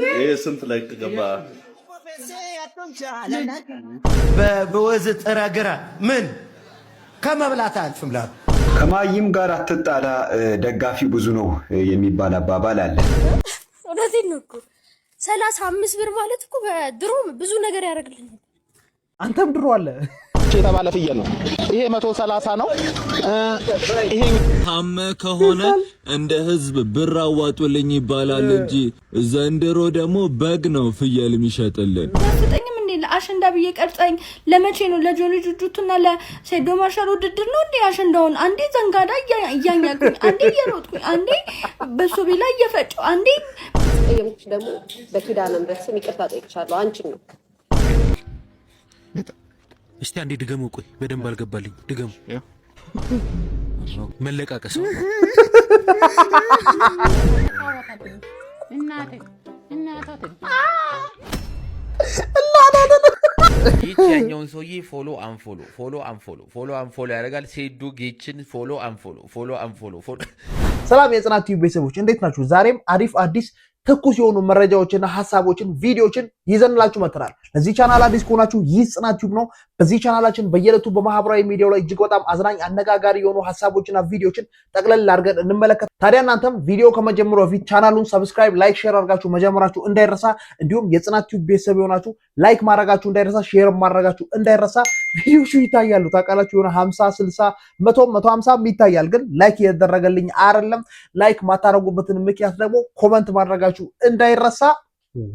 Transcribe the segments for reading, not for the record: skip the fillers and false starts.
ايه سنت لايك ገባ በወዝ ጥራግራ ምን ከመብላት አልፍም ላ ከማይም ጋር አትጣላ ደጋፊ ብዙ ነው የሚባል አባባል አለ። ወደዚህ ነው እኮ 35 ብር ማለት እኮ ድሮ ብዙ ነገር ያደርግልኛል። አንተም ድሮ አለ የተባለ ፍየል ነው ይሄ 130 ነው። ይሄ ታመ ከሆነ እንደ ህዝብ ብር አዋጡልኝ ይባላል እንጂ ዘንድሮ ደግሞ በግ ነው ፍየል የሚሸጥልን። ፍጠኝም እንዴ ለአሸንዳ ብዬ ቀርጻኝ ለመቼ ነው ለጆሊ ጁጁቱና ለሴዶ ማርሻል ውድድር ነው እንዴ? አሸንዳውን አንዴ ዘንጋዳ እያኛልኩኝ አንዴ እየሮጥኩኝ አንዴ በሶቢላ እየፈጨው አንዴ የምትሽ ደግሞ በኪዳነ ምሕረት ስም ይቅርታ ጠይቅሻለሁ። አንቺን ነው እስቲ አንዴ ድገሙ። ቆይ በደንብ አልገባልኝ። ድገሙ። መለቃቀስ ይቻኛውን ሰውዬ ፎሎ አንፎሎ ያደርጋል። ሴዱ ጌችን ፎሎ አንፎሎ። ሰላም የጽናት ቲቪ ቤተሰቦች እንዴት ናችሁ? ዛሬም አሪፍ አዲስ ትኩስ የሆኑ መረጃዎችና ሐሳቦችን ቪዲዮችን ይዘንላችሁ መጥተናል። ለዚህ ቻናል አዲስ ከሆናችሁ ይህ ጽናት ቲቪ ነው። በዚህ ቻናላችን በየለቱ በማህበራዊ ሚዲያው ላይ እጅግ በጣም አዝናኝ አነጋጋሪ የሆኑ ሐሳቦችና ቪዲዮችን ጠቅለል አድርገን እንመለከት። ታዲያ እናንተም ቪዲዮ ከመጀመሩ በፊት ቻናሉን ሰብስክራይብ፣ ላይክ፣ ሼር አድርጋችሁ መጀመራችሁ እንዳይረሳ። እንዲሁም የጽናት ቲቪ ቤተሰብ የሆናችሁ ላይክ ማድረጋችሁ እንዳይረሳ፣ ሼር ማድረጋችሁ እንዳይረሳ። ቪዲዮቹ ይታያሉ ታውቃላችሁ፣ የሆነ 50 60 100 150 ይታያል፣ ግን ላይክ እየተደረገልኝ አይደለም። ላይክ ማታረጉበትን ምክንያት ደግሞ ኮሜንት ማድረጋችሁ እንዳይረሳ።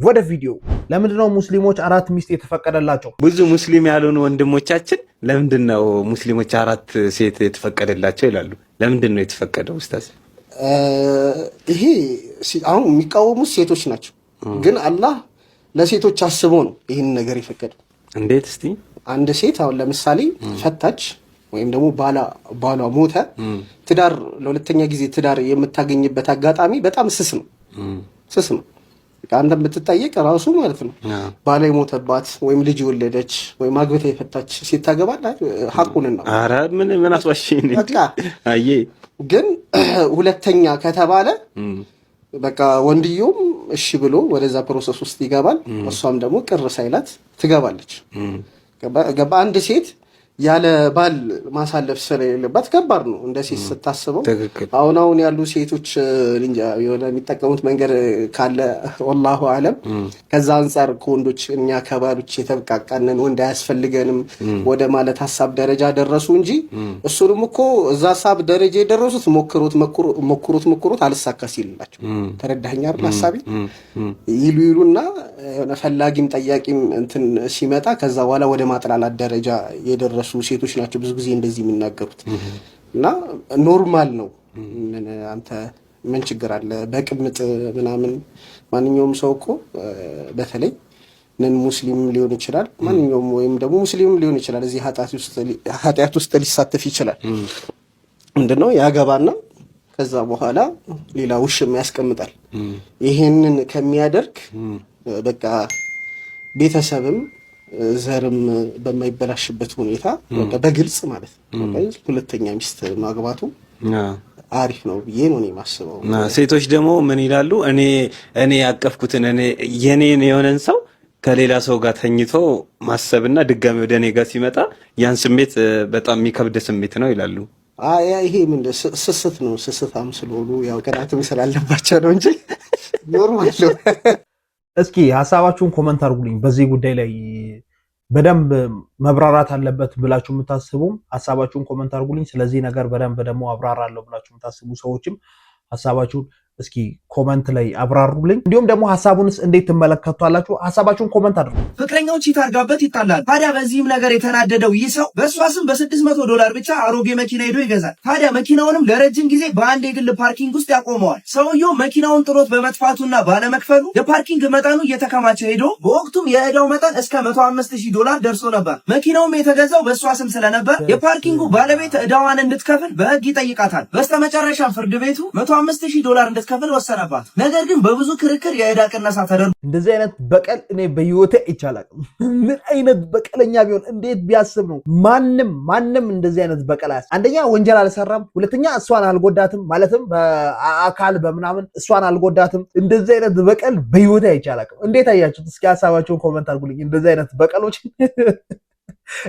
ወደ ቪዲዮ። ለምንድነው ሙስሊሞች 4 ሚስት የተፈቀደላቸው? ብዙ ሙስሊም ያልሆኑ ወንድሞቻችን ለምንድነው ሙስሊሞች 4 ሴት የተፈቀደላቸው ይላሉ? ለምንድነው የተፈቀደው ኡስታዝ? ይሄ አሁን የሚቃወሙት ሴቶች ናቸው፣ ግን አላህ ለሴቶች አስቦ ነው ይሄን ነገር የፈቀደው። እንዴት? እስቲ አንድ ሴት አሁን ለምሳሌ ፈታች ወይም ደግሞ ባሏ ሞተ፣ ትዳር ለሁለተኛ ጊዜ ትዳር የምታገኝበት አጋጣሚ በጣም ስስ ነው። አንተ ብትጠይቅ ራሱ ማለት ነው ባላ የሞተባት ወይም ልጅ ወለደች ወይም አግብታ የፈታች ሴት ታገባለች። ሐቁን ነው። ኧረ ምን አስዋሽኝ በቃ። አዬ ግን ሁለተኛ ከተባለ በቃ ወንድየውም እሺ ብሎ ወደዛ ፕሮሰስ ውስጥ ይገባል፣ እሷም ደግሞ ቅር ሳይላት ትገባለች። ገባ አንድ ሴት ያለ ባል ማሳለፍ ስለሌለባት ከባድ ነው እንደ ሴት ስታስበው። አሁን ያሉ ሴቶች እንጃ የሆነ የሚጠቀሙት መንገድ ካለ ወላሁ አለም። ከዛ አንፃር ከወንዶች እኛ ከባሎች የተበቃቃነን ወንድ አያስፈልገንም ወደ ማለት ሐሳብ ደረጃ ደረሱ እንጂ እሱንም እኮ እዛ ሐሳብ ደረጃ የደረሱት ሞክሩት አልሳካ ሲልላቸው ተረዳኸኝ አይደል? ሐሳቢ ይሉና የሆነ ፈላጊም ጠያቂም እንትን ሲመጣ ከዛ በኋላ ወደ ማጥላላት ደረጃ የደረሱ ሴቶች ናቸው ብዙ ጊዜ እንደዚህ የሚናገሩት። እና ኖርማል ነው። አንተ ምን ችግር አለ በቅምጥ ምናምን? ማንኛውም ሰው እኮ በተለይ ነን ሙስሊም ሊሆን ይችላል፣ ማንኛውም ወይም ደግሞ ሙስሊም ሊሆን ይችላል፣ እዚህ ኃጢአት ውስጥ ሊሳተፍ ይችላል። ምንድነው ያገባና ከዛ በኋላ ሌላ ውሽም ያስቀምጣል። ይሄንን ከሚያደርግ በቃ ቤተሰብም ዘርም በማይበላሽበት ሁኔታ በግልጽ ማለት ነው ሁለተኛ ሚስት ማግባቱ አሪፍ ነው ብዬ ነው የማስበው። ሴቶች ደግሞ ምን ይላሉ? እኔ ያቀፍኩትን የኔን የሆነን ሰው ከሌላ ሰው ጋር ተኝቶ ማሰብና ድጋሚ ወደ እኔ ጋር ሲመጣ ያን ስሜት በጣም የሚከብድ ስሜት ነው ይላሉ። ይሄ ምን ስስት ነው። ስስታም ስለሆኑ ያው ቅናትም ስላለባቸው ነው እንጂ ኖርማል ነው። እስኪ ሐሳባችሁን ኮሜንት አድርጉልኝ። በዚህ ጉዳይ ላይ በደንብ መብራራት አለበት ብላችሁ የምታስቡም ሐሳባችሁን ኮሜንት አድርጉልኝ። ስለዚህ ነገር በደንብ ደግሞ አብራራለሁ ብላችሁ የምታስቡ ሰዎችም ሐሳባችሁን እስኪ ኮሜንት ላይ አብራሩልኝ። እንዲሁም ደግሞ ሐሳቡንስ እንዴት ትመለከቷላችሁ? ሐሳባችሁን ኮሜንት አድርጉ። ፍቅረኛው ቺት አድርጋበት ይጣላል። ታዲያ በዚህም ነገር የተናደደው ይህ ሰው በእሷ ስም $600 ብቻ አሮጌ መኪና ሄዶ ይገዛል። ታዲያ መኪናውንም ለረጅም ጊዜ በአንድ የግል ፓርኪንግ ውስጥ ያቆመዋል። ሰውየው መኪናውን ጥሎት በመጥፋቱና ባለመክፈሉ የፓርኪንግ መጠኑ እየተከማቸ ሄዶ በወቅቱም የዕዳው መጠን እስከ $105,000 ደርሶ ነበር። መኪናውም የተገዛው በእሷ ስም ስለነበር የፓርኪንጉ ባለቤት ዕዳዋን እንድትከፍል በሕግ ይጠይቃታል። በስተመጨረሻ ፍርድ ቤቱ $105,000 እንድትከፍል ወሰነባት። ነገር ግን በብዙ ክርክር የዕዳ ቅነሳ ተደርጎ እንደዚህ አይነት በቀል እኔ በህይወቴ ይቻላል። ምን አይነት በቀለኛ ቢሆን እንዴት ቢያስብ ነው? ማንም እንደዚህ አይነት በቀል አያስ አንደኛ ወንጀል አልሰራም፣ ሁለተኛ እሷን አልጎዳትም፣ ማለትም በአካል በምናምን እሷን አልጎዳትም። እንደዚህ አይነት በቀል በህይወቴ ይቻላል። እንዴት አያችሁት? እስኪ ሐሳባችሁን ኮሜንት አድርጉልኝ። እንደዚህ አይነት በቀሎች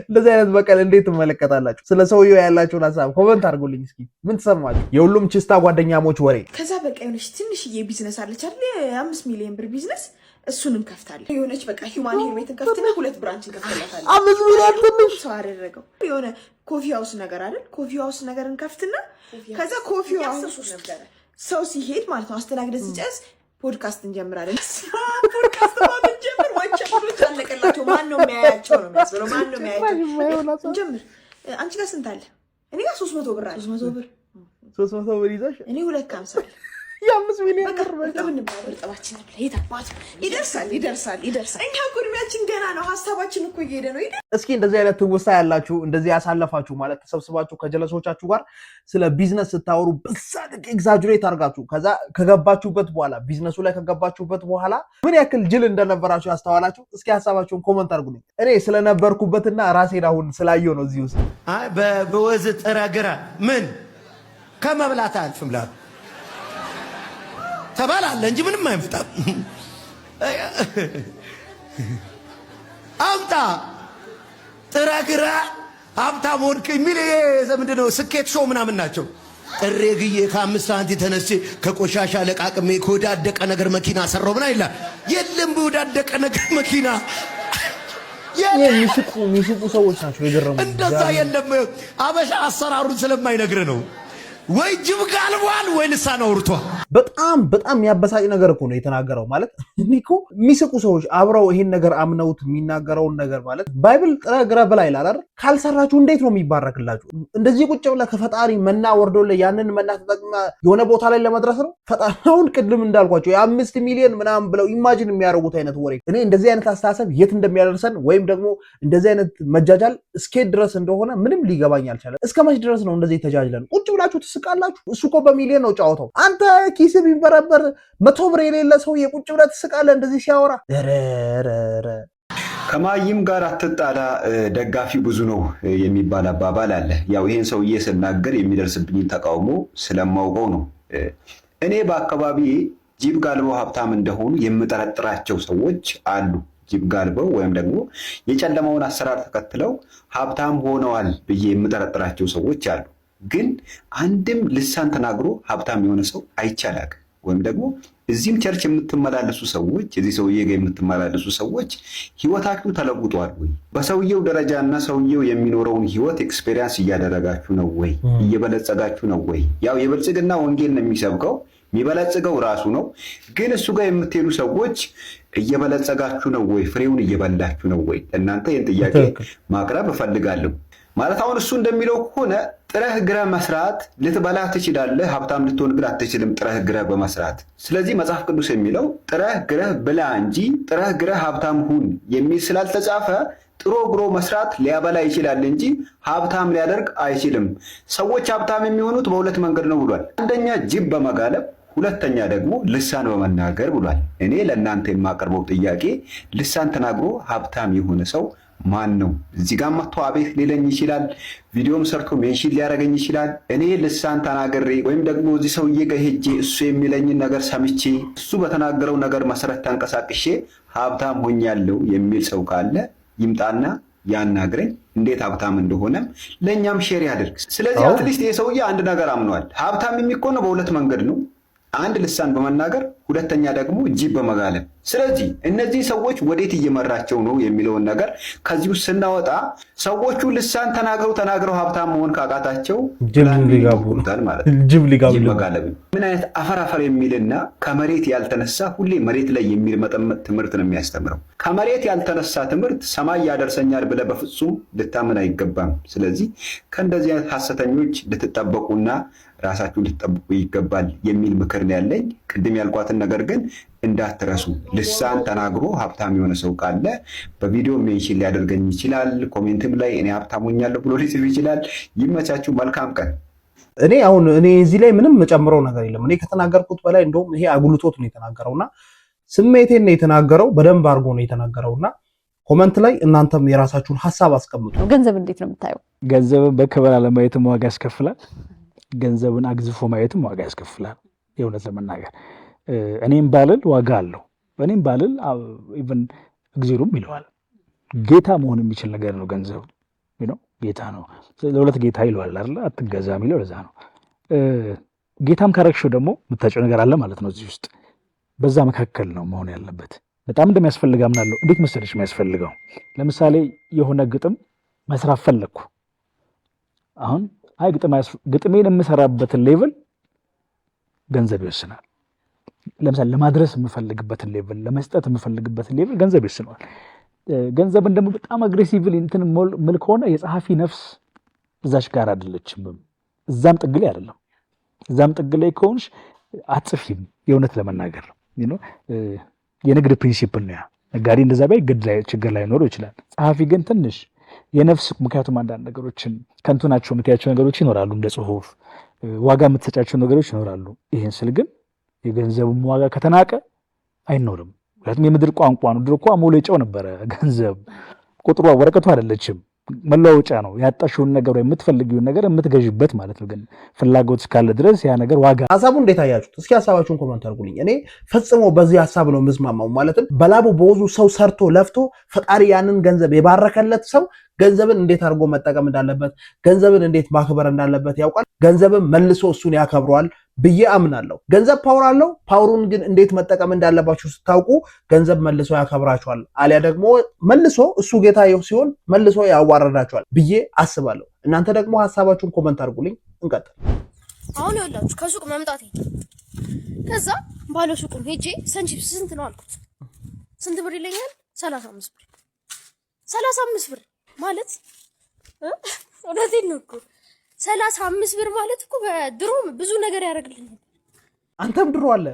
እንደዚህ አይነት በቀል እንዴት ትመለከታላችሁ? ስለ ሰውየው ያላችሁን ሐሳብ ኮሜንት አድርጉልኝ። እስኪ ምን ተሰማችሁ? የሁሉም ችስታ ጓደኛሞች ወሬ። ከዛ በቃ የሆነች ትንሽዬ ቢዝነስ አለች አይደል? የ5 ሚሊዮን ብር ቢዝነስ እሱንም ከፍታለች። የሆነች በቃ ሂውማን ሄር ቤትን ከፍትና 2 ብራንች ከፍታለች። 5 ሚሊዮን ትንሽ ሰው አደረገው። የሆነ ኮፊ ሃውስ ነገር አይደል? ኮፊ ሃውስ ነገርን ከፍትና ከዛ ኮፊ ሃውስ ነበረ ሰው ሲሄድ ማለት ነው አስተናግደን ሲጨርስ ፖድካስት እንጀምራለን። ፖድካስት ማለት ጀምር ወጭ አለቀላቸው። ማን ነው የሚያያቸው ነው የሚያስብለው? ማን ነው የሚያያቸው? እንጀምር። አንቺ ጋር ስንት አለ? እኔ ጋር 300 ብር አለ። 300 ብር ይዘሽ እኔ 250 አለ። የ5 ሚሊዮን ብር ምን ባበር ጠባችን አለ። ይታባቱ ይደርሳል። እኛ እድሜያችን ገና ነው። ሀሳባችን እኮ እየሄደ ነው። እስኪ እንደዚህ አይነት ትውስታ ያላችሁ እንደዚህ ያሳለፋችሁ ማለት ተሰብስባችሁ ከጀለሶቻችሁ ጋር ስለ ቢዝነስ ስታወሩ በዛ ልክ ኤግዛጅሬት አድርጋችሁ ከዛ ከገባችሁበት በኋላ ቢዝነሱ ላይ ከገባችሁበት በኋላ ምን ያክል ጅል እንደነበራችሁ ያስተዋላችሁ እስኪ ሀሳባችሁን ኮሜንት አድርጉልኝ። እኔ ስለነበርኩበትና ራሴን አሁን ስላየው ነው እዚህ ውስጥ በወዝ ጥረግረ ምን ከመብላት አልፍም ላ ተባላለ እንጂ ምንም አይመጣም። አምጣ ጥረግረ ሀብታም ሆንክ የሚል ምንድን ነው ስኬት ሾው ምናምን ናቸው። ጥሬ ግዬ ከ5 ሳንቲ ተነስቼ ከቆሻሻ ለቃቅሜ ከወዳደቀ ነገር መኪና ሰራው ምን አይላ የለም በወዳደቀ ነገር መኪና የሚስቁ ሰዎች ናቸው የገረሙ። እንደዛ የለም አበሻ አሰራሩን ስለማይነግር ነው። ወይ ጅብ ጋልቧል ወይ ልሳን አውርቷል። በጣም የሚያበሳጭ ነገር እኮ ነው የተናገረው። ማለት እኮ የሚስቁ ሰዎች አብረው ይሄን ነገር አምነውት የሚናገረውን ነገር ማለት ባይብል ጥረግረ ብላ ይላል አይደል? ካልሰራችሁ እንዴት ነው የሚባረክላችሁ? እንደዚህ ቁጭ ብለህ ከፈጣሪ መና ወርዶልህ ያንን መና ተጠቅማ የሆነ ቦታ ላይ ለመድረስ ነው። ፈጣሪውን ቅድም እንዳልኳቸው የ5 ሚሊዮን ምናምን ብለው ኢማጂን የሚያደርጉት አይነት ወሬ እኔ እንደዚህ አይነት አስተሳሰብ የት እንደሚያደርሰን ወይም ደግሞ እንደዚህ አይነት መጃጃል እስኬት ድረስ እንደሆነ ምንም ሊገባኝ አልቻለም። እስከ መች ድረስ ነው እንደዚህ ተጃጅለን ቁጭ ብላችሁ ትስቃላችሁ? እሱ እኮ በሚሊዮን ነው ጫወተው። አንተ ኪስ ቢበረበር 100 ብር የሌለ ሰው የቁጭ ብለህ ትስቃለህ እንደዚህ ሲያወራ። ከማይም ጋር አትጣላ ደጋፊ ብዙ ነው የሚባል አባባል አለ። ያው ይሄን ሰውዬ ስናገር የሚደርስብኝ ተቃውሞ ስለማውቀው ነው። እኔ በአካባቢ ጂፕ ጋልበው ሀብታም እንደሆኑ የምጠረጥራቸው ሰዎች አሉ። ጂፕ ጋልበው ወይም ደግሞ የጨለማውን አሰራር ተከትለው ሀብታም ሆነዋል ብዬ የምጠረጥራቸው ሰዎች አሉ። ግን አንድም ልሳን ተናግሮ ሀብታም የሆነ ሰው አይቻላል። ወይም ደግሞ እዚህም ቸርች የምትመላለሱ ሰዎች እዚህ ሰውዬ ጋር የምትመላለሱ ሰዎች ህይወታችሁ ተለውጧል ወይ? በሰውየው ደረጃና ሰውየው የሚኖረውን ህይወት ኤክስፔሪንስ እያደረጋችሁ ነው ወይ? እየበለጸጋችሁ ነው ወይ? ያው የብልጽግና ወንጌል ነው የሚሰብከው፣ የሚበለጽገው ራሱ ነው። ግን እሱ ጋር የምትሄዱ ሰዎች እየበለጸጋችሁ ነው ወይ? ፍሬውን እየበላችሁ ነው ወይ? እናንተ ይህን ጥያቄ ማቅረብ እፈልጋለሁ። ማለት አሁን እሱ እንደሚለው ከሆነ ጥረህ ግረህ መስራት ልትበላ ትችላለህ፣ ሀብታም ልትሆን ግን አትችልም ጥረህ ግረህ በመስራት። ስለዚህ መጽሐፍ ቅዱስ የሚለው ጥረህ ግረህ ብላ እንጂ ጥረህ ግረህ ሀብታም ሁን የሚል ስላልተጻፈ ጥሮ ግሮ መስራት ሊያበላ ይችላል እንጂ ሀብታም ሊያደርግ አይችልም። ሰዎች ሀብታም የሚሆኑት በሁለት መንገድ ነው ብሏል። አንደኛ ጅብ በመጋለብ፣ ሁለተኛ ደግሞ ልሳን በመናገር ብሏል። እኔ ለእናንተ የማቀርበው ጥያቄ ልሳን ተናግሮ ሀብታም የሆነ ሰው ማን ነው? እዚህ ጋር መጥቶ አቤት ሊለኝ ይችላል። ቪዲዮም ሰርቶ ሜንሽን ሊያደርገኝ ይችላል። እኔ ልሳን ተናግሬ ወይም ደግሞ እዚህ ሰውዬ ጋር ሄጄ እሱ የሚለኝን ነገር ሰምቼ እሱ በተናገረው ነገር መሰረት ተንቀሳቅሼ ሀብታም ሆኛለሁ የሚል ሰው ካለ ይምጣና ያናግረኝ። እንዴት ሀብታም እንደሆነም ለእኛም ሼር ያደርግ። ስለዚህ አትሊስት ይሄ ሰውዬ አንድ ነገር አምኗል። ሀብታም የሚኮነው በሁለት መንገድ ነው። አንድ ልሳን በመናገር፣ ሁለተኛ ደግሞ ጂፕ በመጋለብ። ስለዚህ እነዚህ ሰዎች ወዴት እየመራቸው ነው የሚለውን ነገር ከዚህ ውስጥ ስናወጣ ሰዎቹ ልሳን ተናግረው ሀብታም መሆን ካቃታቸው ጅብ ሊጋቡታል ማለት ነው። ጂፕ መጋለብ ምን አይነት አፈር የሚልና ከመሬት ያልተነሳ ሁሌ መሬት ላይ የሚርመጠመጥ ትምህርት ነው የሚያስተምረው። ከመሬት ያልተነሳ ትምህርት ሰማይ ያደርሰኛል ብለህ በፍጹም ልታምን አይገባም። ስለዚህ ከእንደዚህ አይነት ሐሰተኞች ልትጠበቁና ራሳችሁ ልትጠብቁ ይገባል የሚል ምክር ነው ያለኝ። ቅድም ያልኳትን ነገር ግን እንዳትረሱ። ልሳን ተናግሮ ሀብታም የሆነ ሰው ካለ በቪዲዮ ሜንሽን ሊያደርገኝ ይችላል። ኮሜንትም ላይ እኔ ሀብታም ሆኛለሁ ብሎ ሊጽፍ ይችላል። ይመቻችሁ። መልካም ቀን። እኔ አሁን እዚህ ላይ ምንም መጨምረው ነገር የለም። እኔ ከተናገርኩት በላይ እንደውም ይሄ አጉልቶት ነው የተናገረውና ስሜቴን ነው የተናገረው፣ በደንብ አድርጎ ነው የተናገረውና ኮመንት ላይ እናንተም የራሳችሁን ሐሳብ አስቀምጡ። ገንዘብ እንዴት ነው የምታየው? ገንዘብን በክብር አለማየትም ዋጋ ያስከፍላል። ገንዘብን አግዝፎ ማየትም ዋጋ ያስከፍላል። የእውነት ለመናገር እኔም ባልል ዋጋ አለው። እኔም ባልል ኢቭን እግዚአብሔርም ይለዋል። ጌታ መሆን የሚችል ነገር ነው ገንዘብ ነው። ጌታ ነው። ለሁለት ጌታ ይለዋል አይደል? አትገዛ የሚለው ለዛ ነው። ጌታም ካረክሽው ደግሞ የምታጭው ነገር አለ ማለት ነው እዚህ ውስጥ። በዛ መካከል ነው መሆን ያለበት። በጣም እንደሚያስፈልግ አምናለሁ። እንዴት መሰለሽ የሚያስፈልገው? ለምሳሌ የሆነ ግጥም መስራት ፈለግኩ። አሁን አይ ግጥሜን የምሰራበትን ሌቭል ገንዘብ ይወስናል። ለምሳሌ ለማድረስ የምፈልግበትን ሌቭል፣ ለመስጠት የምፈልግበትን ሌቭል ገንዘብ ይወስነዋል። ገንዘብን ደግሞ በጣም አግሬሲቭሊ እንትን ምል ከሆነ የጸሐፊ ነፍስ እዛች ጋር አይደለችም። እዛም ጥግ ላይ አይደለም። እዛም ጥግ ላይ ከሆንሽ አትጽፊም። የእውነት ለመናገር ነው የንግድ ፕሪንሲፕል ነው። ነጋዴ እንደዛ ባይ ችግር ላይ ኖሮ ይችላል። ጸሐፊ ግን ትንሽ የነፍስ ምክንያቱም አንዳንድ ነገሮችን ከንቱ ናቸው የምትያቸው ነገሮች ይኖራሉ። እንደ ጽሁፍ ዋጋ የምትሰጫቸው ነገሮች ይኖራሉ። ይህን ስል ግን የገንዘብም ዋጋ ከተናቀ አይኖርም። ምክንያቱም የምድር ቋንቋ ነው። ድሮ እኮ አሞሌጫው ነበረ ገንዘብ። ቁጥሯ ወረቀቱ አይደለችም፣ መለዋወጫ ነው። ያጣሽውን ነገር ወይ የምትፈልጊውን ነገር የምትገዥበት ማለት ነው። ግን ፍላጎት እስካለ ድረስ ያ ነገር ዋጋ። ሐሳቡ እንዴት አያችሁት? እስኪ ሐሳባችሁን ኮሜንት አድርጉልኝ። እኔ ፈጽሞ በዚህ ሐሳብ ነው የምስማማው። ማለትም በላቡ በወዙ ሰው ሰርቶ ለፍቶ ፈጣሪ ያንን ገንዘብ የባረከለት ሰው ገንዘብን እንዴት አድርጎ መጠቀም እንዳለበት፣ ገንዘብን እንዴት ማክበር እንዳለበት ያውቃል። ገንዘብን መልሶ እሱን ያከብረዋል ብዬ አምናለሁ። ገንዘብ ፓወር አለው። ፓወሩን ግን እንዴት መጠቀም እንዳለባችሁ ስታውቁ ገንዘብ መልሶ ያከብራችኋል፣ አሊያ ደግሞ መልሶ እሱ ጌታ ሲሆን መልሶ ያዋረዳችኋል ብዬ አስባለሁ። እናንተ ደግሞ ሐሳባችሁን ኮሜንት አድርጉልኝ። እንቀጥል። አሁን ይኸውላችሁ ከሱቅ መምጣት ከዛ ባለ ሱቁን ሄጄ ሰንቺፕስ ስንት ነው አልኩት። ስንት ብር ይለኛል? 35 ብር። 35 ብር ማለት እውነቴን ነው እኮ 35 ብር ማለት እኮ ድሮ ብዙ ነገር ያደርግልኛል። አንተም ድሮ አለ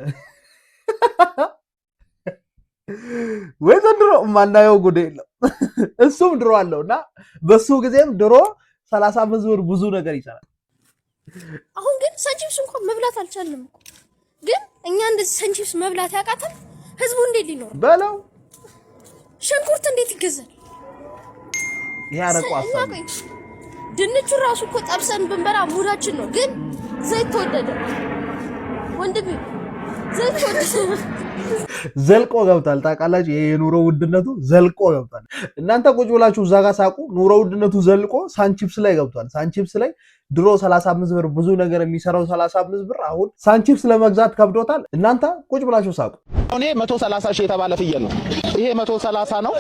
ወይ? ዘንድሮ ማናየው ጉድ የለም። እሱም ድሮ አለውና በሱ ጊዜም ድሮ 35 ብር ብዙ ነገር ይሰራል። አሁን ግን ሰንቺፕስ እንኳን መብላት አልቻልንም እኮ። ግን እኛ እንደዚህ ሰንቺፕስ መብላት ያቃተን ህዝቡ እንዴት ሊኖር በለው? ሽንኩርት እንዴት ይገዛል? ያረቋሳ ድንቹ ራሱ እኮ ጠብሰን ብንበላ ሙዳችን ነው። ግን ዘይት ተወደደ ወንድሜ፣ ዘይት ተወደደ። ዘልቆ ገብቷል። ታውቃላችሁ፣ ይሄ የኑሮ ውድነቱ ዘልቆ ገብቷል። እናንተ ቁጭ ብላችሁ እዛ ጋር ሳቁ። ኑሮ ውድነቱ ዘልቆ ሳንቺፕስ ላይ ገብቷል። ሳንቺፕስ ላይ ድሮ 35 ብር ብዙ ነገር የሚሰራው 35 ብር አሁን ሳንቺፕስ ለመግዛት ከብዶታል። እናንተ ቁጭ ብላችሁ ሳቁ። እኔ 130 ሺህ የተባለ ፍየል ነው ይሄ 130 ነው።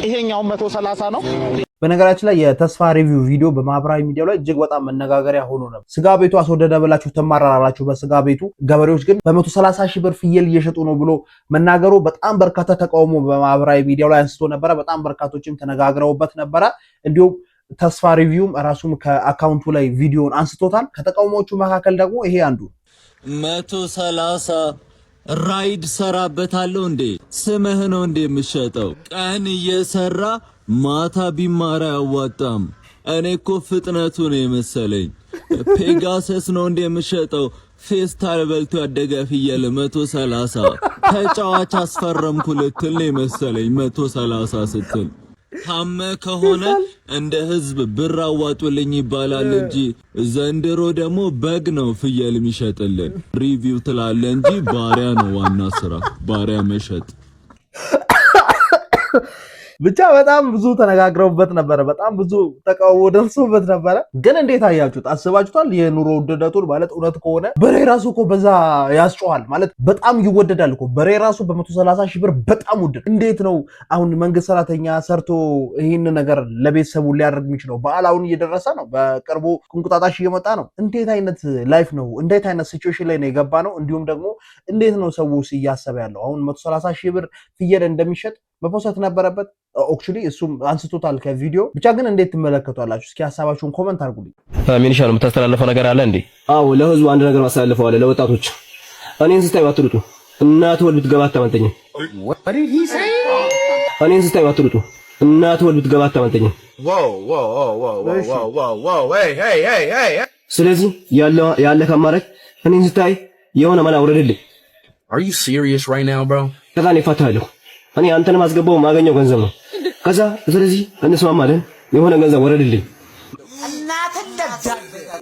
ይሄኛው 130 ነው። በነገራችን ላይ የተስፋ ሪቪው ቪዲዮ በማህበራዊ ሚዲያው ላይ እጅግ በጣም መነጋገሪያ ሆኖ ነበር። ስጋ ቤቱ አስወደደ ብላችሁ ተማራራላችሁ። በስጋ ቤቱ ገበሬዎች ግን በ130 ሺህ ብር ፍየል እየሸጡ ነው ብሎ መናገሩ በጣም በርካታ ተቃውሞ በማህበራዊ ሚዲያው ላይ አንስቶ ነበረ። በጣም በርካቶችም ተነጋግረውበት ነበረ። እንዲሁም ተስፋ ሪቪውም ራሱም ከአካውንቱ ላይ ቪዲዮን አንስቶታል። ከተቃውሞቹ መካከል ደግሞ ይሄ አንዱ 130 ራይድ ሰራበታለሁ እንዴ? ስምህ ነው እንዴ የምሸጠው? ቀን እየሰራ ማታ ቢማራ አያዋጣም። እኔ እኮ ፍጥነቱ ነው የመሰለኝ። ፔጋሰስ ነው እንዴ የምሸጠው? ፌስታል በልቶ ያደገ ፍየል 130 ተጫዋች አስፈረምኩ ልትል ነው የመሰለኝ 130 ስትል። ታመ ከሆነ እንደ ህዝብ ብር አዋጡልኝ ይባላል እንጂ ዘንድሮ ደግሞ በግ ነው ፍየል የሚሸጥልን። ሪቪው ትላለ እንጂ ባሪያ ነው ዋና ስራ፣ ባሪያ መሸጥ። ብቻ በጣም ብዙ ተነጋግረውበት ነበረ። በጣም ብዙ ተቃውሞ ደርሶበት ነበረ። ግን እንዴት አያችሁት? አስባችሁታል? የኑሮ ውድነቱን ማለት እውነት ከሆነ በሬ ራሱ እኮ በዛ ያስጨዋል ማለት በጣም ይወደዳል እኮ በሬ ራሱ በ130 ሺህ ብር በጣም ውድ። እንዴት ነው አሁን መንግስት ሰራተኛ ሰርቶ ይህን ነገር ለቤተሰቡ ሊያደርግ የሚችለው? በዓል አሁን እየደረሰ ነው። በቅርቡ እንቁጣጣሽ እየመጣ ነው። እንዴት አይነት ላይፍ ነው? እንዴት አይነት ሲቹዌሽን ላይ ነው የገባ ነው? እንዲሁም ደግሞ እንዴት ነው ሰው እያሰበ ያለው? አሁን 130 ሺህ ብር ፍየል እንደሚሸጥ መፖሰት ነበረበት። ኦክቹሊ እሱም አንስቶታል ከቪዲዮ። ብቻ ግን እንዴት ትመለከቷላችሁ? እስኪ ሀሳባችሁን ኮመንት አድርጉልኝ። ሚኒሻ ነው የምታስተላልፈው ነገር አለ እንዴ? አዎ ለህዝቡ አንድ ነገር ማስተላልፈው አለ። ለወጣቶች እኔን ስታዩ አትሩጡ። እናት ወልድ ብትገባ አታመልጠኝም። እኔን ስታዩ አትሩጡ። እናት ወልድ ብትገባ አታመልጠኝም። ስለዚህ ያለ ከማረክ እኔን ስታይ የሆነ መላ ወረድልኝ። Are you serious right now, bro? ከዛ እኔ እፋታለሁ። እኔ አንተን ማስገባው ማገኘው ገንዘብ ነው። ከዛ ስለዚህ እንስማማለን። የሆነ ገንዘብ ወረድልኝ።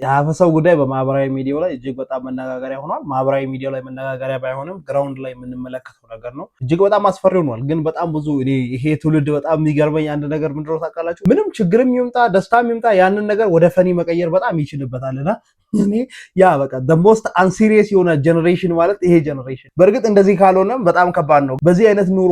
የአፈሳው ጉዳይ በማህበራዊ ሚዲያው ላይ እጅግ በጣም መነጋገሪያ ሆኗል። ማህበራዊ ሚዲያው ላይ መነጋገሪያ ባይሆንም ግራውንድ ላይ የምንመለከተው ነገር ነው። እጅግ በጣም አስፈሪ ሆኗል። ግን በጣም ብዙ ይሄ ትውልድ በጣም የሚገርመኝ አንድ ነገር ምንድነው ታውቃላችሁ? ምንም ችግርም ይምጣ ደስታም ይምጣ ያንን ነገር ወደ ፈኒ መቀየር በጣም ይችልበታልና እኔ ያ በቃ the most unserious የሆነ ጀነሬሽን ማለት ይሄ ጀነሬሽን። በእርግጥ እንደዚህ ካልሆነ በጣም ከባድ ነው። በዚህ አይነት ኑሮ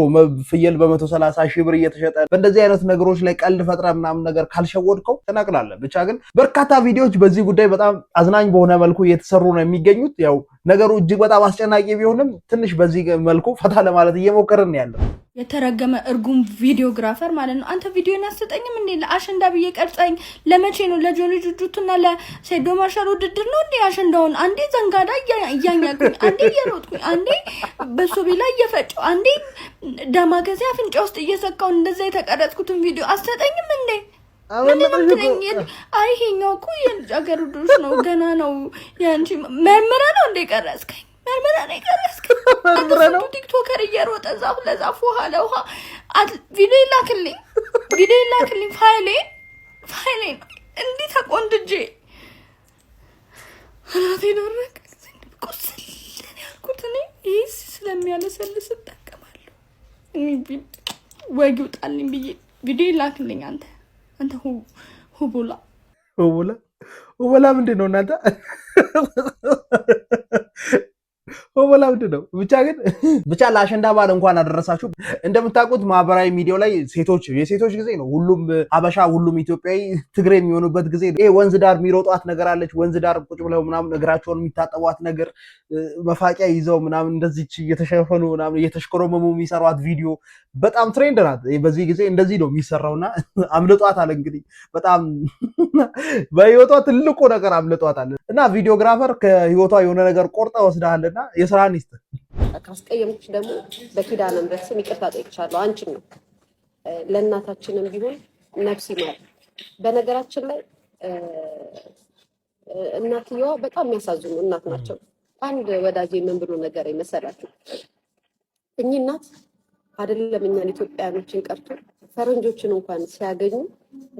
ፍየል በ130,000 ብር እየተሸጠ በእንደዚህ አይነት ነገሮች ላይ ቀልድ ፈጥራ ምናምን ነገር ካልሸወድከው ተናቅላለህ። ብቻ ግን በርካታ ቪዲዮዎች በዚህ ጉዳይ በጣም አዝናኝ በሆነ መልኩ እየተሰሩ ነው የሚገኙት። ያው ነገሩ እጅግ በጣም አስጨናቂ ቢሆንም ትንሽ በዚህ መልኩ ፈታ ለማለት እየሞከርን ያለው የተረገመ እርጉም ቪዲዮግራፈር ማለት ነው። አንተ ቪዲዮን አሰጠኝም እንዴ? ለአሸንዳ ብዬ ቀርጸኝ ለመቼ ነው? ለጆሊ ጁጁቱና ለሴዶ ማርሻል ውድድር ነው እንዴ? አሸንዳውን አንዴ ዘንጋዳ እያኛኩኝ፣ አንዴ እየሮጥኩኝ፣ አንዴ በሶቢ ላይ እየፈጨው፣ አንዴ ዳማከሴ አፍንጫ ውስጥ እየሰካው እንደዛ የተቀረጽኩትን ቪዲዮ አሰጠኝም እንዴ? አይ ይሄኛው እኮ የልጃገረዶች ነው ገና ነው። ያንቺ መርምረ ነው እንዴ ቀረጽከኝ? መርምረ ነው ቀረጽከኝ? ነው ቲክቶከር እየሮጠ ዛፍ ለዛፍ ውሃ ለውሃ ቪዲዮ ላክልኝ ፋይሌ እንዲህ ተቆንድጄ አናቴ ደረቅ ቁስል ያልኩት እኔ ይህ ስለሚያለሰልስ እጠቀማለሁ። ወግ ውጣልኝ ብዬ ቪዲዮ ላክልኝ አንተ ሁቦላ ምንድን ነው እናንተ? ሁቦላ ምንድን ነው? ብቻ ለአሸንዳ በዓል እንኳን አደረሳችሁ። እንደምታውቁት ማህበራዊ ሚዲያው ላይ የሴቶች ጊዜ ነው። ሁሉም አበሻ ሁሉም ኢትዮጵያዊ ትግሬ የሚሆኑበት ጊዜ ነው። ይሄ ወንዝ ዳር የሚሮጧት ነገር አለች። ወንዝ ዳር ቁጭ ብለው ምናምን እግራቸውን የሚታጠቧት ነገር መፋቂያ ይዘው ምናምን እንደዚች እየተሸፈኑ ምናምን እየተሽኮረመሙ የሚሰሯት ቪዲዮ በጣም ትሬንድ ናት። በዚህ ጊዜ እንደዚህ ነው የሚሰራውና አምልጧታል። እንግዲህ በጣም በህይወቷ ትልቁ ነገር አምልጧታል እና ቪዲዮግራፈር ከህይወቷ የሆነ ነገር ቆርጣ ወስዳልና የስራን ይስጥ። ካስቀየምኩሽ ደግሞ በኪዳነ ምሕረት ስም ይቅርታ ጠይቅሻለሁ። አንቺን ነው ለእናታችንም ቢሆን ነፍስ ይማር። በነገራችን ላይ እናትየዋ በጣም የሚያሳዝኑ እናት ናቸው። አንድ ወዳጄ ምን ብሎ ነገር መሰላችሁ? እኚህ እናት አይደለም እኛን ኢትዮጵያኖችን ቀርቶ ፈረንጆችን እንኳን ሲያገኙ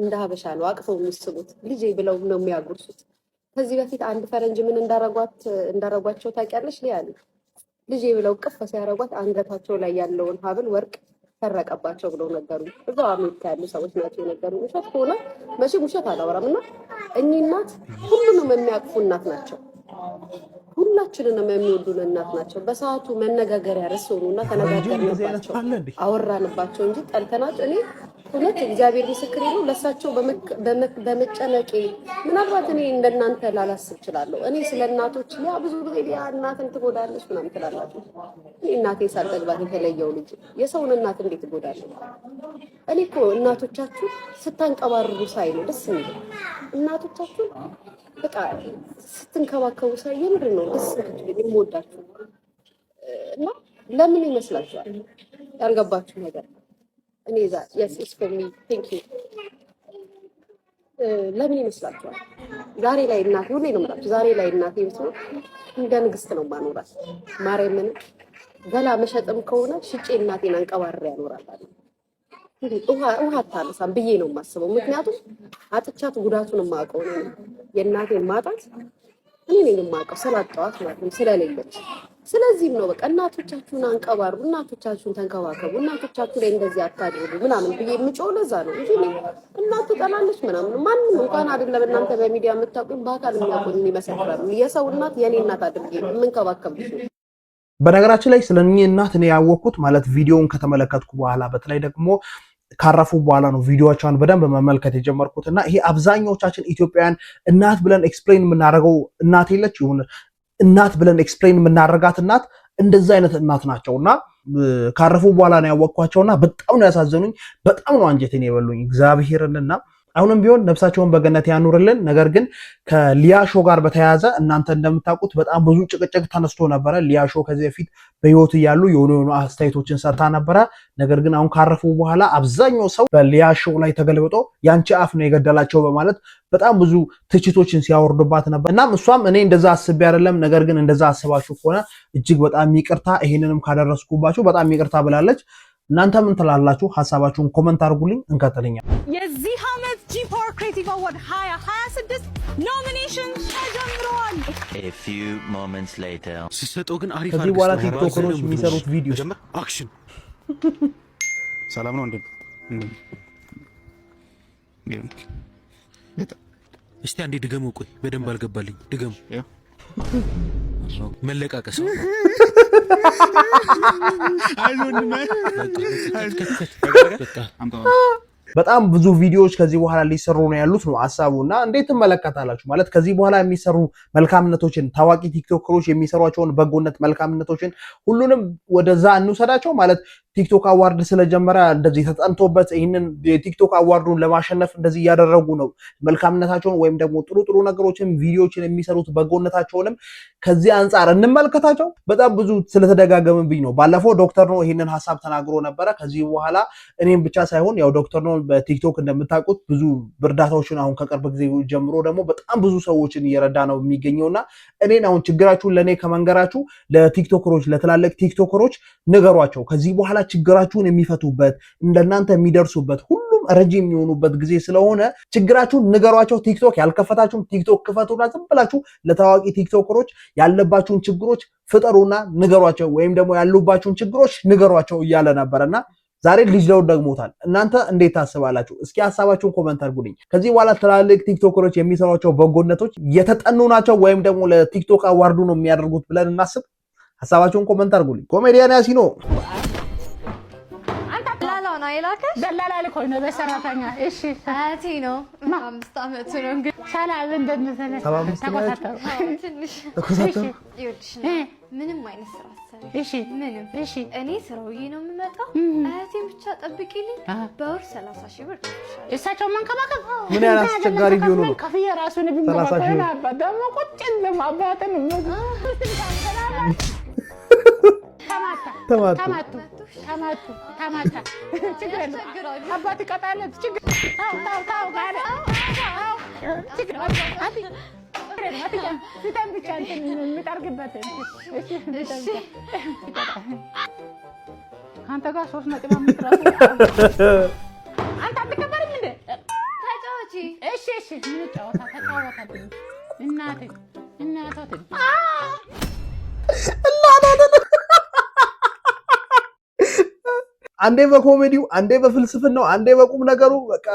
እንደ ሀበሻ ነው አቅፈው የሚስቡት። ልጄ ብለው ነው የሚያጎርሱት። ከዚህ በፊት አንድ ፈረንጅ ምን እንዳረጓቸው ታውቂያለሽ? ሊያሉ ልጄ ብለው ቅፍ ሲያረጓት አንገታቸው ላይ ያለውን ሀብል ወርቅ ሰረቀባቸው ብለው ነገሩ። እዛው አሜሪካ ያሉ ሰዎች ናቸው የነገሩ። ውሸት ከሆነ መቼም ውሸት አላወራም። እና እኚህ እናት ሁሉንም የሚያቅፉ እናት ናቸው። ሁላችንንም የሚወዱን እናት ናቸው። በሰዓቱ መነጋገሪያ ርዕስ ሆኑና ተነጋገርንባቸው፣ አወራንባቸው እንጂ ጠልተናቸው። እኔ እውነት እግዚአብሔር ምስክሬ ነው ለሳቸው በመጨነቄ ምናልባት እኔ እንደናንተ ላላስብ እችላለሁ። እኔ ስለ እናቶች ያ ብዙ ጊዜ ያ እናትን ትጎዳለች ምናምን ትላላችሁ። እኔ እናቴን ሳልጠግባት የተለየው ልጅ የሰውን እናት እንዴት ትጎዳለች? እኔ እኮ እናቶቻችሁ ስታንቀባርሩ ሳይ ነው ደስ የሚል። እናቶቻችሁ በቃ ስትንከባከቡ ሳይ የምር ነው ደስ የሚል የምወዳችሁ። እና ለምን ይመስላችኋል ያልገባችሁ ነገር? እኔ yes it's for me thank you ለምን ይመስላችኋል? ዛሬ ላይ እናቴ ሁሌ ነው የምላችሁ፣ ዛሬ ላይ እናቴ ብትኖር እንደ ንግስት ነው ማኖራት። ማርያምን ገላ መሸጥም ከሆነ ሽጬ እናቴን አንቀባርሬ ያኖራታል። ውሃ አታነሳም ብዬ ነው የማስበው። ምክንያቱም አጥቻት ጉዳቱን የማውቀው ነው። የእናቴን ማጣት እኔ ነኝ የማውቀው ስላጣኋት ማለት ነው፣ ስለሌለች። ስለዚህም ነው በቃ እናቶቻችሁን አንቀባሩ፣ እናቶቻችሁን ተንከባከቡ፣ እናቶቻችሁ ላይ እንደዚህ አታድርጉ ምናምን ብዬ የምጮህ ለዛ ነው እንጂ እናቱ ጠላለች ምናምን ማንም እንኳን አይደለም እናንተ በሚዲያ የምታውቁኝ በአካል የሚያውቁኝ ይመሰክራሉ። የሰው እናት የኔ እናት አድርጌ የምንከባከብሽ። በነገራችን ላይ ስለኚህ እናት እኔ ያወቅኩት ማለት ቪዲዮውን ከተመለከትኩ በኋላ በተለይ ደግሞ ካረፉ በኋላ ነው ቪዲዮዎቿን በደንብ መመልከት የጀመርኩት። እና ይሄ አብዛኛዎቻችን ኢትዮጵያውያን እናት ብለን ኤክስፕሌን የምናደርገው እናት የለች ይሁን እናት ብለን ኤክስፕሌን የምናደርጋት እናት እንደዛ አይነት እናት ናቸውና ካረፉ በኋላ ነው ያወቅኳቸውና በጣም ነው ያሳዘኑኝ። በጣም ነው አንጀቴን የበሉኝ እግዚአብሔርንና አሁንም ቢሆን ነፍሳቸውን በገነት ያኑርልን። ነገር ግን ከሊያሾ ጋር በተያያዘ እናንተ እንደምታውቁት በጣም ብዙ ጭቅጭቅ ተነስቶ ነበረ። ሊያሾ ከዚህ በፊት በህይወት እያሉ የሆኑ አስተያየቶችን ሰጥታ ነበረ። ነገር ግን አሁን ካረፉ በኋላ አብዛኛው ሰው በሊያሾ ላይ ተገልብጦ ያንቺ አፍ ነው የገደላቸው በማለት በጣም ብዙ ትችቶችን ሲያወርዱባት ነበር። እናም እሷም እኔ እንደዛ አስቤ አይደለም፣ ነገር ግን እንደዛ አስባችሁ ከሆነ እጅግ በጣም ይቅርታ፣ ይሄንንም ካደረስኩባችሁ በጣም ይቅርታ ብላለች። እናንተ ምን ትላላችሁ? ሐሳባችሁን ኮሜንት አድርጉልኝ። እንከተልኛ የዚህ ዓመት ጂፓወር ክሬቲቭ አዋርድ 2026 ኖሚኔሽን ተጀምሯል። A few moments later ሲሰጠው ግን አሪፍ ከዚህ በኋላ ቲክቶከሮች የሚሰሩት ቪዲዮ ጀምር። አክሽን ሰላም ነው እንዴ? እስቲ አንዴ ድገሙ። ቆይ በደንብ አልገባልኝ። ድገሙ። መለቃቀስ በጣም ብዙ ቪዲዮዎች ከዚህ በኋላ ሊሰሩ ነው ያሉት ነው ሐሳቡና እንዴት ትመለከታላችሁ? ማለት ከዚህ በኋላ የሚሰሩ መልካምነቶችን ታዋቂ ቲክቶከሮች የሚሰሯቸውን በጎነት መልካምነቶችን ሁሉንም ወደዛ እንውሰዳቸው ማለት ቲክቶክ አዋርድ ስለጀመረ እንደዚህ ተጠንቶበት ይሄንን የቲክቶክ አዋርዱን ለማሸነፍ እንደዚህ ያደረጉ ነው መልካምነታቸውን ወይም ደግሞ ጥሩ ጥሩ ነገሮችን ቪዲዮዎችን የሚሰሩት በጎነታቸውንም ከዚህ አንፃር እንመልከታቸው። በጣም ብዙ ስለተደጋገመብኝ ነው። ባለፈው ዶክተር ነው ይሄንን ሐሳብ ተናግሮ ነበረ። ከዚህ በኋላ እኔም ብቻ ሳይሆን ያው ዶክተር ነው በቲክቶክ እንደምታውቁት ብዙ እርዳታዎችን አሁን ከቅርብ ጊዜ ጀምሮ ደግሞ በጣም ብዙ ሰዎችን እየረዳ ነው የሚገኘውና እኔን አሁን ችግራችሁን ለኔ ከመንገራችሁ ለቲክቶከሮች ለተላለቅ ቲክቶከሮች ንገሯቸው። ከዚህ በኋላ ችግራችሁን የሚፈቱበት እንደናንተ የሚደርሱበት ሁሉም ረጂ የሚሆኑበት ጊዜ ስለሆነ ችግራችሁን ንገሯቸው። ቲክቶክ ያልከፈታችሁም ቲክቶክ ክፈቱና ዝም ብላችሁ ለታዋቂ ቲክቶከሮች ያለባችሁን ችግሮች ፍጠሩና ንገሯቸው፣ ወይም ደግሞ ያሉባችሁን ችግሮች ንገሯቸው እያለ ነበርና ዛሬ ልጅ ለውድ ደግሞታል። እናንተ እንዴት ታስባላችሁ? እስኪ ሐሳባችሁን ኮሜንት አድርጉልኝ። ከዚህ በኋላ ትላልቅ ቲክቶከሮች የሚሰሯቸው በጎነቶች የተጠኑ ናቸው ወይም ደግሞ ለቲክቶክ አዋርዱ ነው የሚያደርጉት ብለን እናስብ? ሐሳባችሁን ኮሜንት አድርጉልኝ። ኮሜዲያን ያሲኖ ደላላ ልኮኝ ነው በሰራተኛ። እሺ አያቴ ነው 5 ዓመቱ ነው እንግዲህ ሰላም እንደነሰለ ትንሽ እሺ ምንም አይነት ስራ አሰሪ እሺ ምንም እሺ እኔ ስራውዬ ነው የምመጣው። አያቴን ብቻ ጠብቂልኝ በወር 30 ሺህ ብር እሳቸው መንከባከብ ምን ያህል አስቸጋሪ ቢሆኑ ነው ከፍዬ ራሱን ቢመጣው ነበር ደግሞ ቁጭ እንደማባተን ተማታ ችግር የለም አባት ይቀጣለት ችግር ታው ጋር ችግር ፊተን ብቻ የሚጠርግበት አንተ ጋር 3.5 ራሱ አንተ አትከበርም እንዴ? ተጫወቺ። እሺ እሺ እንጫወታ ተጫወታ እናቴ አንዴ በኮሜዲው አንዴ በፍልስፍናው አንዴ በቁም ነገሩ በቃ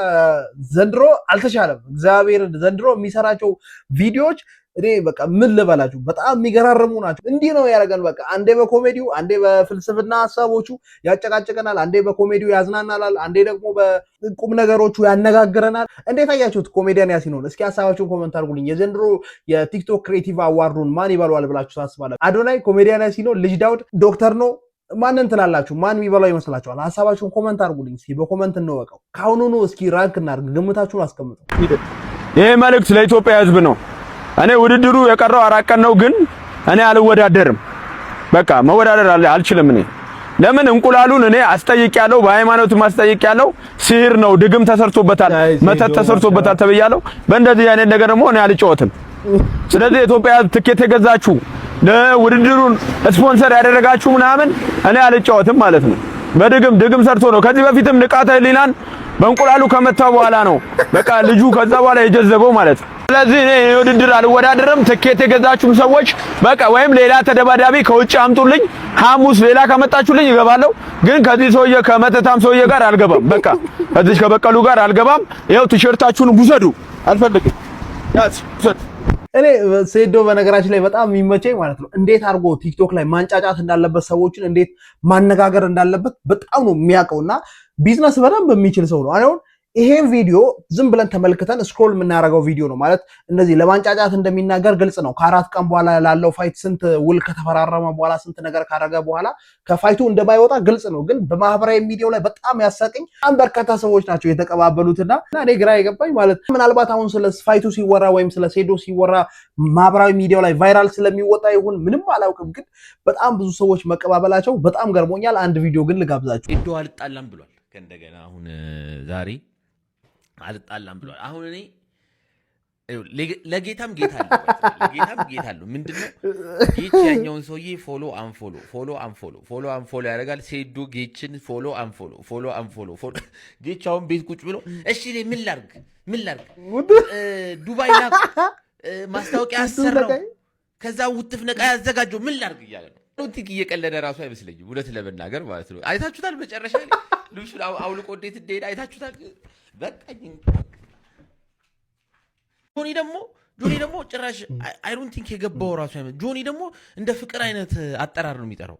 ዘንድሮ አልተሻለም። እግዚአብሔር ዘንድሮ የሚሰራቸው ቪዲዮዎች እኔ በቃ ምን ልበላችሁ በጣም የሚገራርሙ ናቸው። እንዲህ ነው ያደረገን። በቃ አንዴ በኮሜዲው አንዴ በፍልስፍና ሐሳቦቹ ያጨቃጨቀናል፣ አንዴ በኮሜዲው ያዝናናናል፣ አንዴ ደግሞ በቁም ነገሮቹ ያነጋግረናል። እንዴት አያችሁት? ኮሜዲያን ያሲኖን እስኪ ሐሳባችሁን ኮሜንት አድርጉልኝ። የዘንድሮ የቲክቶክ ክሬቲቭ አዋርዱን ማን ይበላዋል ብላችሁ ታስባላችሁ? አዶናይ፣ ኮሜዲያን ያሲኖን፣ ልጅ ዳውድ፣ ዶክተር ነው ማንን ትላላችሁ? ማን የሚበላው ይመስላችኋል? ሐሳባችሁን ኮሜንት አድርጉልኝ። እስኪ በኮሜንት እንወቀው። ካሁኑኑ እስኪ ራንክ እናድርግ፣ ግምታችሁን አስቀምጡ። ይሄ መልእክት ለኢትዮጵያ ሕዝብ ነው። እኔ ውድድሩ የቀረው 4 ቀን ነው፣ ግን እኔ አልወዳደርም። በቃ መወዳደር አልችልም። እኔ ለምን እንቁላሉን እኔ አስጠይቄያለሁ፣ በሃይማኖት ማስጠይቄያለሁ። ሲህር ነው፣ ድግም ተሰርቶበታል፣ መተት ተሰርቶበታል ተብያለሁ። በእንደዚህ አይነት ነገር ደግሞ እኔ አልጫወትም። ስለዚህ የኢትዮጵያ ሕዝብ ትኬት የገዛችሁ ለውድድሩን ስፖንሰር ያደረጋችሁ ምናምን እኔ አልጫወትም ማለት ነው። ድግም ሰርቶ ነው። ከዚህ በፊትም ንቃተ ህሊናን በእንቁላሉ ከመታው በኋላ ነው በቃ ልጁ ከዛ በኋላ የጀዘበው ማለት ነው። ስለዚህ እኔ ውድድር አልወዳደርም። ትኬት የገዛችሁም ሰዎች በቃ ወይም ሌላ ተደባዳቢ ከውጭ አምጡልኝ። ሐሙስ ሌላ ከመጣችሁልኝ እገባለሁ። ግን ከዚህ ሰውዬ ከመተታም ሰውዬ ጋር አልገባም። በቃ ከዚህ ከበቀሉ ጋር አልገባም። ይኸው ቲሸርታችሁን ውሰዱ። አልፈልግም። ያስ እኔ ሴዶ በነገራችን ላይ በጣም የሚመቸኝ ማለት ነው እንዴት አድርጎ ቲክቶክ ላይ ማንጫጫት እንዳለበት ሰዎችን እንዴት ማነጋገር እንዳለበት በጣም ነው የሚያውቀውና ቢዝነስ በደንብ የሚችል ሰው ነው። አሁን ይሄን ቪዲዮ ዝም ብለን ተመልክተን ስክሮል የምናደርገው ቪዲዮ ነው ማለት እንደዚህ ለማንጫጫት እንደሚናገር ግልጽ ነው። ከ4 ቀን በኋላ ላለው ፋይት ስንት ውል ከተፈራረመ በኋላ ስንት ነገር ካደረገ በኋላ ከፋይቱ እንደማይወጣ ግልጽ ነው። ግን በማህበራዊ ሚዲያው ላይ በጣም ያሳቀኝ በርካታ ሰዎች ናቸው የተቀባበሉትና እኔ ግራ የገባኝ ማለት ምናልባት አሁን ስለ ፋይቱ ሲወራ ወይም ስለ ሴዶ ሲወራ ማህበራዊ ሚዲያው ላይ ቫይራል ስለሚወጣ ይሁን ምንም አላውቅም፣ ግን በጣም ብዙ ሰዎች መቀባበላቸው በጣም ገርሞኛል። አንድ ቪዲዮ ግን ልጋብዛችሁ። ሴዶ አልጣላም ብሏል። ከእንደገና አሁን ዛሬ አልጣላም ብሏል። አሁን እኔ ለጌታም ጌታ አለው ምንድነው ጌች ያኛውን ሰውዬ ፎሎ አንፎሎ ያደርጋል። ሴዶ ጌችን ፎሎ አንፎሎ ጌች አሁን ቤት ቁጭ ብሎ እሺ እኔ ምን ላርግ ዱባይ ላ ማስታወቂያ አሰራው ከዛ ውትፍ ነቃ ያዘጋጀው ምን ላርግ እያለ ነው። ቲክ እየቀለደ ራሱ አይመስለኝም እውነት ለመናገር ማለት ነው። አይታችሁታል መጨረሻ ላይ ልብሱን አውልቆ እንዴት እንደሄደ አይታችሁታል። በቃኝ ጆኒ ደግሞ ጭራሽ አይ ዶንት ቲንክ የገባው ራሱ አይመስል። ጆኒ ደግሞ እንደ ፍቅር አይነት አጠራር ነው የሚጠራው።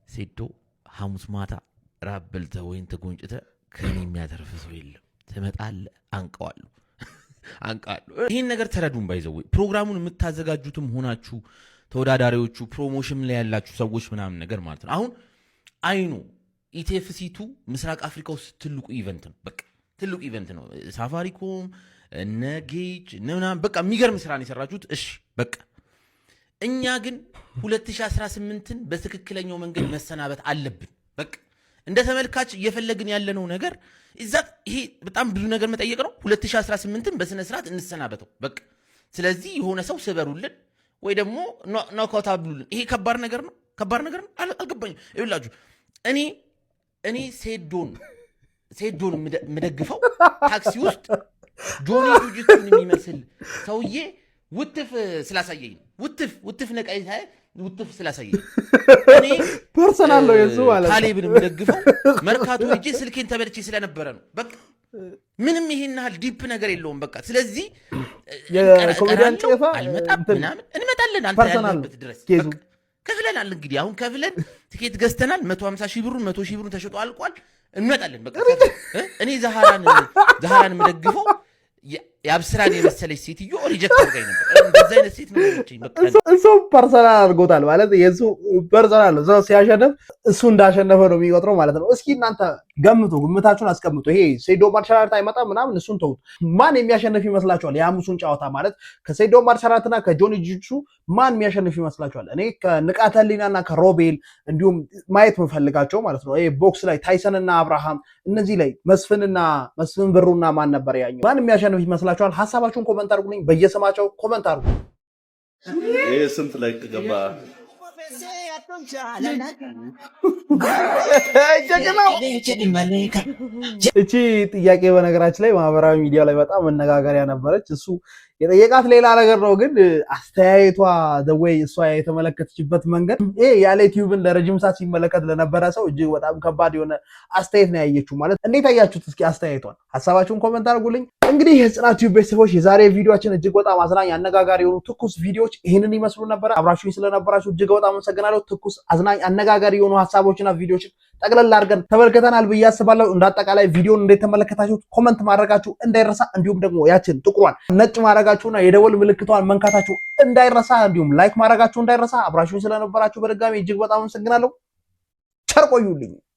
ሴዶ ሐሙስ ማታ ራብ በልተህ ወይን ተጎንጭተህ ከኔ የሚያተርፍ ሰው የለም ትመጣለህ፣ አንቀዋለሁ። ይህን ነገር ተረዱን። ባይዘው ፕሮግራሙን የምታዘጋጁትም ሆናችሁ ተወዳዳሪዎቹ ፕሮሞሽን ላይ ያላችሁ ሰዎች ምናምን ነገር ማለት ነው። አሁን አይኑ ኢቲኤፍሲ2 ምስራቅ አፍሪካ ውስጥ ትልቁ ኢቨንት ነው። በቃ ትልቁ ኢቨንት ነው። ሳፋሪኮም እነ ጌጅ ምናምን በቃ የሚገርም ስራ ነው የሰራችሁት። እሺ በቃ እኛ ግን 2018ን በትክክለኛው መንገድ መሰናበት አለብን። በቃ እንደ ተመልካች እየፈለግን ያለነው ነገር እዛት ይሄ በጣም ብዙ ነገር መጠየቅ ነው። 2018ን በስነ ስርዓት እንሰናበተው በቃ። ስለዚህ የሆነ ሰው ስበሩልን ወይ ደግሞ ኖካውት አብሉልን። ይሄ ከባድ ነገር ነው አልገባኝም። ይኸውላችሁ እኔ ሴዶን የምደግፈው ታክሲ ውስጥ ጆኒ ጁጅቱን የሚመስል ሰውዬ ውትፍ ስላሳየኝ ነው። ውትፍ ነቃይ ውትፍ ስላሳየኝ እኔ ፐርሰናል ነው የሱ ማለት ካሌብን የምደግፈው መርካቶ ሄጄ ስልኬን ተበልቼ ስለነበረ ነው። በቃ ምንም ይሄን ያህል ዲፕ ነገር የለውም። በቃ ስለዚህ የኮሜዲያን ጤፋ አልመጣም ምናምን እንመጣለን። አንተ ያለበት ድረስ ከፍለናል። እንግዲህ አሁን ከፍለን ትኬት ገዝተናል። 150 ሺህ ብሩን 100 ሺህ ብሩን ተሽጦ አልቋል። እንመጣለን። በቃ እኔ ዛሃራን የምደግፈው የአብስራን የመሰለች ሴትዮ ሪጀክት አድርጋኝ ነበር። እንደዛ አይነት ሴት ነው እሱ ፐርሰናል አድርጎታል ማለት የሱ ፐርሰናል ነው። ሰው ሲያሸንፍ እሱ እንዳሸነፈ ነው የሚቆጥረው ማለት ነው። እስኪ እናንተ ግምታችሁን አስቀምጡ። ይሄ ሴዶ ማርሻራት አይመጣም ምናምን እሱን ተውት። ማን የሚያሸንፍ ይመስላችኋል? የሐሙሱን ጨዋታ ማለት ከሴዶ ማርሻራትና ከጆኒ ጁጁ ማን የሚያሸንፍ ይመስላችኋል? እኔ ከንቃተ ህሊናና ከሮቤል እንዲሁም ማየት የምፈልጋቸው ማለት ነው። ይሄ ቦክስ ላይ ታይሰንና አብርሃም፣ እነዚህ ላይ መስፍን ብሩና ማን ነበር ያኛው? ማን የሚያሸንፍ ይመስላችኋል? ሐሳባችሁን ኮሜንት አድርጉልኝ። በየስማቸው ኮሜንት አድርጉ። ይሄ ስንት ላይ ገባ? እቺ ጥያቄ በነገራችን ላይ ማህበራዊ ሚዲያ ላይ በጣም መነጋገሪያ ነበረች። እሱ የጠየቃት ሌላ ነገር ነው፣ ግን አስተያየቷ ወይ እሷ የተመለከተችበት መንገድ ይሄ ያለ ዩቲዩብን ለረጅም ሰዓት ሲመለከት ለነበረ ሰው እጅግ በጣም ከባድ የሆነ አስተያየት ነው ያየችው። ማለት እንዴት አያችሁት? እስኪ አስተያየቷን ሐሳባችሁን ኮሜንት አድርጉልኝ። እንግዲህ የጽናት ዩቲዩብ ቤተሰቦች የዛሬ ቪዲዮአችን እጅግ በጣም አዝናኝ አነጋጋሪ የሆኑ ትኩስ ቪዲዮዎች ይህንን ይመስሉ ነበር። አብራችሁኝ ስለነበራችሁ እጅግ በጣም አመሰግናለሁ። ትኩስ አዝናኝ አነጋጋሪ የሆኑ ሐሳቦችና ቪዲዮዎችን ጠቅለል አድርገን ተመልክተናል ብዬ አስባለሁ። እንዳጠቃላይ ቪዲዮን እንዴት ተመለከታችሁት ኮሜንት ማድረጋችሁ እንዳይረሳ፣ እንዲሁም ደግሞ ያችን ጥቁሯን ነጭ ማድረጋችሁና የደወል ምልክቷን መንካታችሁ እንዳይረሳ፣ እንዲሁም ላይክ ማድረጋችሁ እንዳይረሳ። አብራችሁኝ ስለነበራችሁ በድጋሚ እጅግ በጣም አመሰግናለሁ። ቸር ቆዩልኝ።